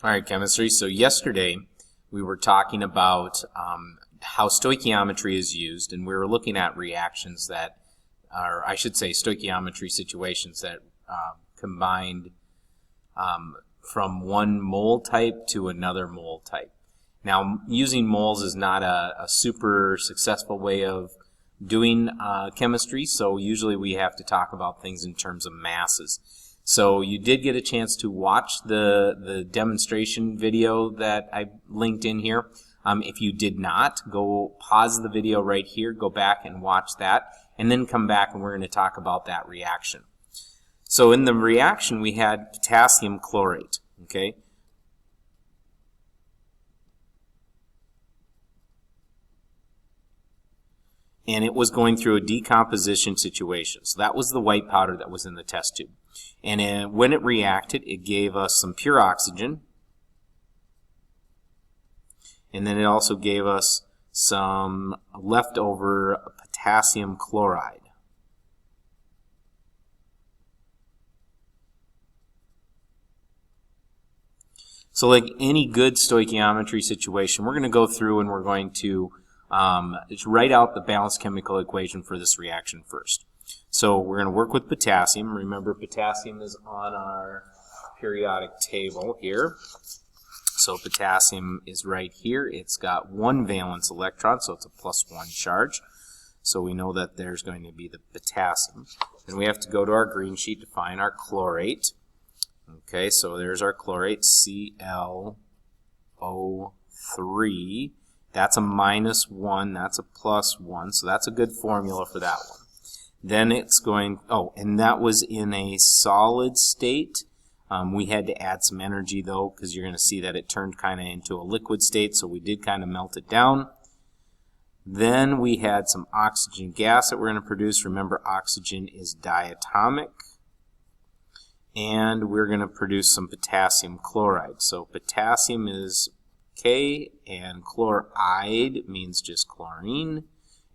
All right, chemistry. So yesterday we were talking about how stoichiometry is used, and we were looking at reactions that are, I should say, stoichiometry situations that combined from one mole type to another mole type. Now, using moles is not a super successful way of doing chemistry, so usually we have to talk about things in terms of masses. So you did get a chance to watch the demonstration video that I linked in here. If you did not, go pause the video right here, go back and watch that, and then come back and we're going to talk about that reaction. So in the reaction we had potassium chlorate, okay? And it was going through a decomposition situation. So that was the white powder that was in the test tube. And when it reacted, it gave us some pure oxygen. And then it also gave us some leftover potassium chloride. So like any good stoichiometry situation, we're going to go through and we're going to write out the balanced chemical equation for this reaction first. So we're going to work with potassium. Remember, potassium is on our periodic table here. So potassium is right here. It's got one valence electron, so it's a +1 charge. So we know that there's going to be the potassium. And we have to go to our green sheet to find our chlorate. Okay, so there's our chlorate, ClO3. That's a -1, that's a +1, so that's a good formula for that one. Then it's going, and that was in a solid state. We had to add some energy though, because you're going to see that it turned kind of into a liquid state, so we did kind of melt it down. Then we had some oxygen gas that we're going to produce. Remember, oxygen is diatomic. And we're going to produce some potassium chloride. So potassium is K, and chloride means just chlorine.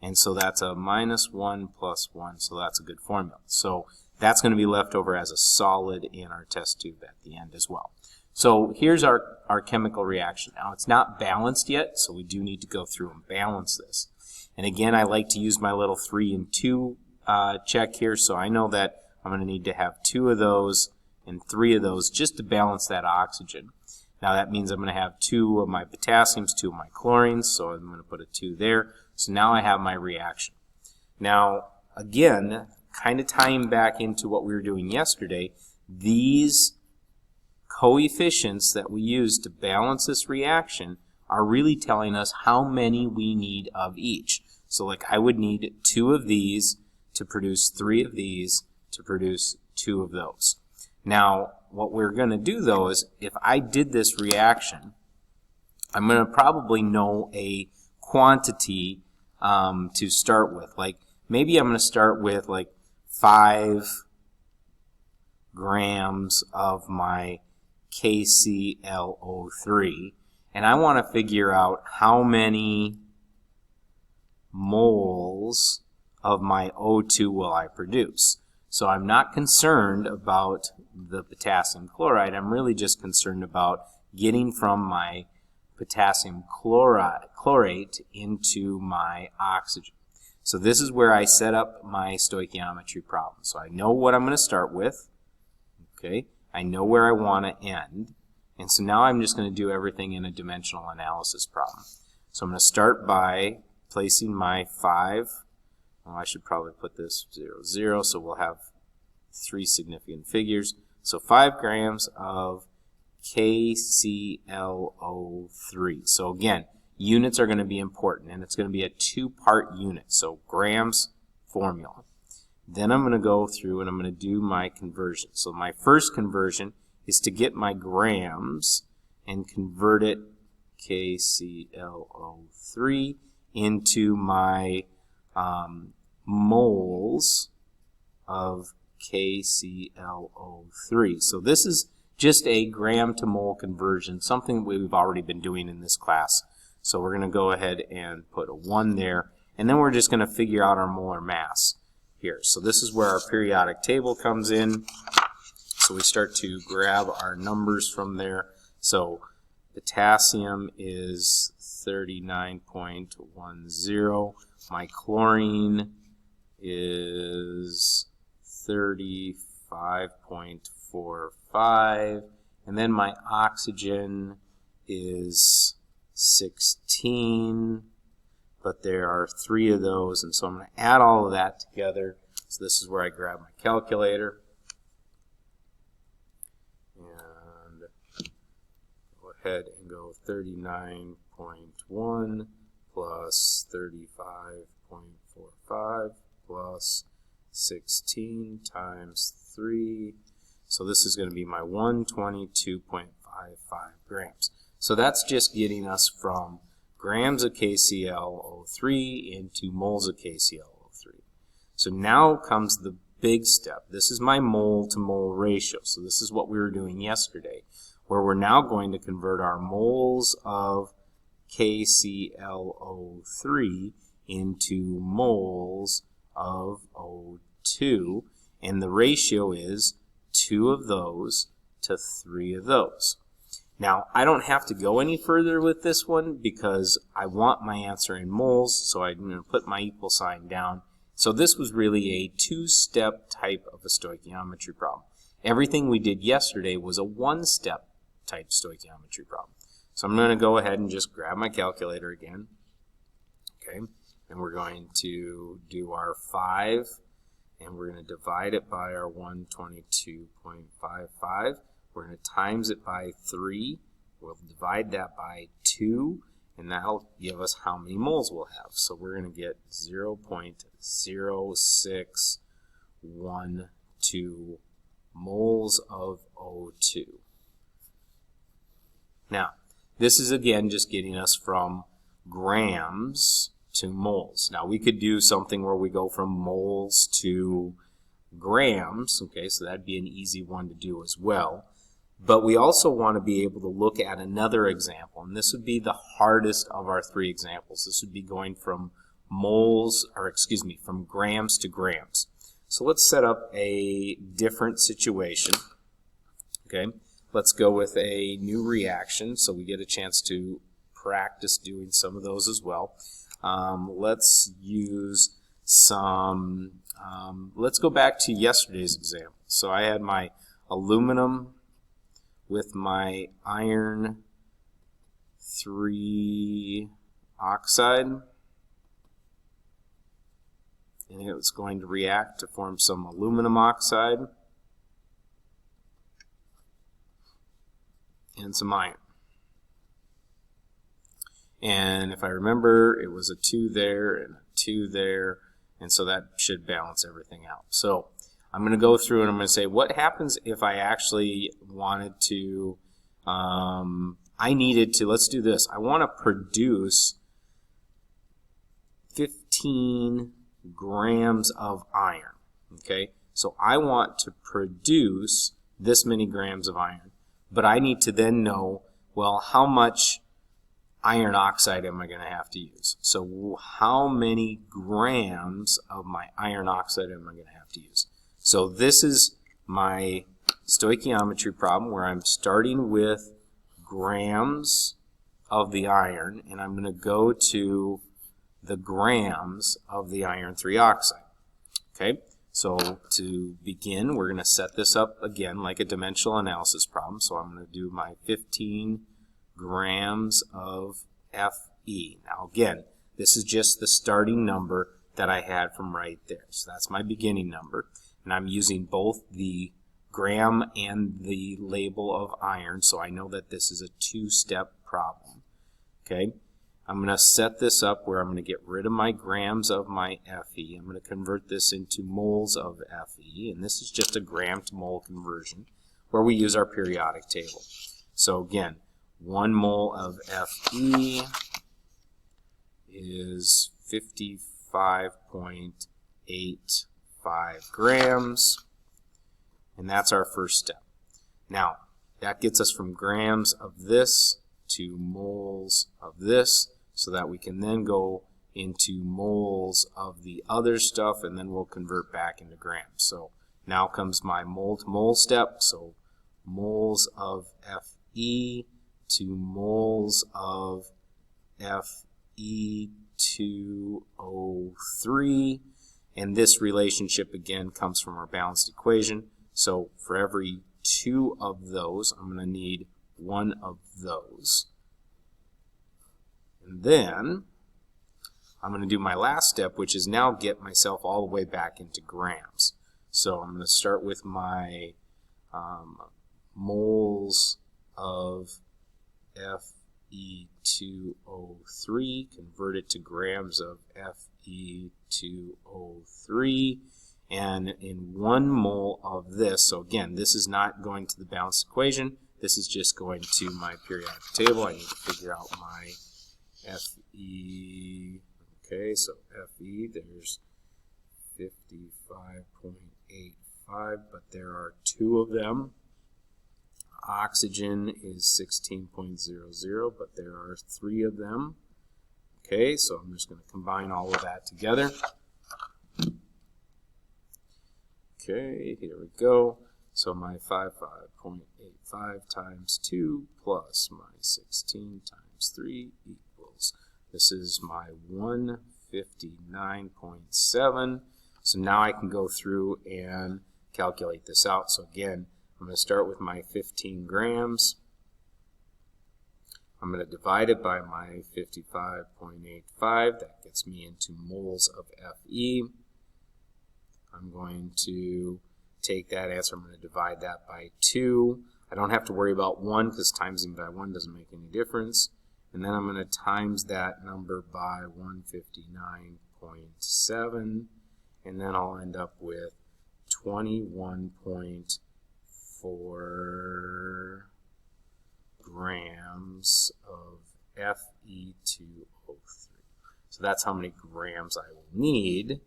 And so that's a -1 +1, so that's a good formula. So that's going to be left over as a solid in our test tube at the end as well. So here's our chemical reaction. Now it's not balanced yet, so we do need to go through and balance this. And again, I like to use my little 3 and 2 check here, so I know that I'm going to need to have 2 of those and 3 of those just to balance that oxygen. Now that means I'm going to have 2 of my potassiums, 2 of my chlorines, so I'm going to put a 2 there. So now I have my reaction. Now, again, kind of tying back into what we were doing yesterday, these coefficients that we use to balance this reaction are really telling us how many we need of each. So like I would need 2 of these to produce 3 of these to produce 2 of those. Now, what we're going to do though is if I did this reaction, I'm going to probably know a quantity to start with. Like maybe I'm going to start with like 5 grams of my KClO3, and I want to figure out how many moles of my O2 will I produce. So I'm not concerned about the potassium chloride. I'm really just concerned about getting from my potassium chlorate into my oxygen. So this is where I set up my stoichiometry problem. So I know what I'm going to start with. Okay, I know where I want to end. And so now I'm just going to do everything in a dimensional analysis problem. So I'm going to start by placing my 5. Well, I should probably put this 0, 0, so we'll have 3 significant figures. So 5 grams of KClO3. So again, units are going to be important, and it's going to be a 2-part unit. So grams formula. Then I'm going to go through and I'm going to do my conversion. So my first conversion is to get my grams and convert it, KClO3, into my moles of KClO3. So this is just a gram to mole conversion, something we've already been doing in this class. So we're going to go ahead and put a 1 there, and then we're just going to figure out our molar mass here. So this is where our periodic table comes in. So we start to grab our numbers from there. So potassium is 39.10. My chlorine is 35.45. And then my oxygen is 16. But there are 3 of those, and so I'm going to add all of that together. So this is where I grab my calculator. And go ahead and go 39.1 plus 35.45 plus 16 times 3. So this is going to be my 122.55 grams. So that's just getting us from grams of KClO3 into moles of KClO3. So now comes the big step. This is my mole to mole ratio. So this is what we were doing yesterday, where we're now going to convert our moles of KClO3 into moles of O2, and the ratio is 2 of those to 3 of those. Now, I don't have to go any further with this one because I want my answer in moles, so I'm going to put my equal sign down. So this was really a 2-step type of a stoichiometry problem. Everything we did yesterday was a 1-step type stoichiometry problem. So I'm going to go ahead and just grab my calculator again. Okay, and we're going to do our 5, and we're going to divide it by our 122.55. We're going to times it by 3. We'll divide that by 2, and that'll give us how many moles we'll have. So we're going to get 0.0612 moles of O2. Now, this is again just getting us from grams to moles. Now, we could do something where we go from moles to grams. Okay, so that'd be an easy one to do as well. But we also want to be able to look at another example, and this would be the hardest of our 3 examples. This would be going from from grams to grams. So let's set up a different situation. Okay, let's go with a new reaction so we get a chance to practice doing some of those as well. Let's use some, let's go back to yesterday's example. So I had my aluminum with my iron 3 oxide, and it was going to react to form some aluminum oxide and some iron. And if I remember, it was a 2 there and a 2 there, and so that should balance everything out. So I'm going to go through and I'm going to say, what happens if I actually wanted to, let's do this. I want to produce 15 grams of iron. Okay, so I want to produce this many grams of iron, but I need to then know, well, how much iron oxide am I going to have to use? So how many grams of my iron oxide am I going to have to use? So this is my stoichiometry problem where I'm starting with grams of the iron, and I'm going to go to the grams of the iron 3 oxide. Okay, so to begin, we're going to set this up again like a dimensional analysis problem. So I'm going to do my 15 grams of Fe. Now again, this is just the starting number that I had from right there. So that's my beginning number. And I'm using both the gram and the label of iron, so I know that this is a 2-step problem. Okay, I'm going to set this up where I'm going to get rid of my grams of my Fe. I'm going to convert this into moles of Fe, and this is just a gram to mole conversion where we use our periodic table. So again, 1 mole of Fe is 55.85 grams, and that's our first step. Now, that gets us from grams of this to moles of this, so that we can then go into moles of the other stuff, and then we'll convert back into grams. So now comes my mole to mole step. So moles of Fe to moles of Fe2O3. And this relationship, again, comes from our balanced equation. So for every 2 of those, I'm going to need 1 of those. And then I'm going to do my last step, which is now get myself all the way back into grams. So I'm going to start with my moles of Fe2O3, convert it to grams of Fe2O3, and in 1 mole of this, so again, this is not going to the balanced equation, this is just going to my periodic table. I need to figure out my Fe. Okay, so Fe, there's 55.85, but there are 2 of them. Oxygen is 16.00, but there are 3 of them. Okay, so I'm just going to combine all of that together. Okay, here we go. So my 55.85 times 2 plus my 16 times 3 equals, this is my 159.7. So now I can go through and calculate this out. So again, I'm going to start with my 15 grams. I'm going to divide it by my 55.85. That gets me into moles of Fe. I'm going to take that answer, I'm going to divide that by 2. I don't have to worry about 1 because timesing by 1 doesn't make any difference. And then I'm going to times that number by 159.7, and then I'll end up with 21.4 grams of Fe2O3. So that's how many grams I will need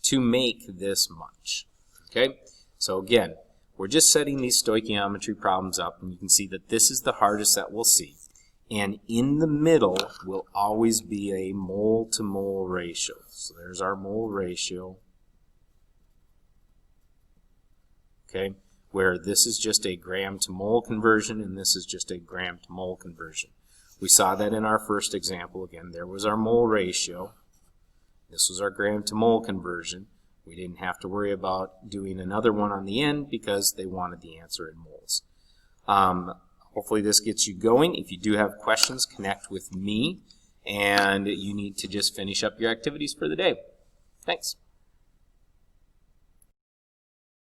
to make this much. Okay, so again, we're just setting these stoichiometry problems up, and you can see that this is the hardest that we'll see. And in the middle will always be a mole-to-mole ratio. So there's our mole ratio. Okay, where this is just a gram-to-mole conversion, and this is just a gram-to-mole conversion. We saw that in our first example. Again, there was our mole ratio. This was our gram-to-mole conversion. We didn't have to worry about doing another one on the end because they wanted the answer in moles. Hopefully this gets you going. If you do have questions, connect with me, and you need to just finish up your activities for the day. Thanks.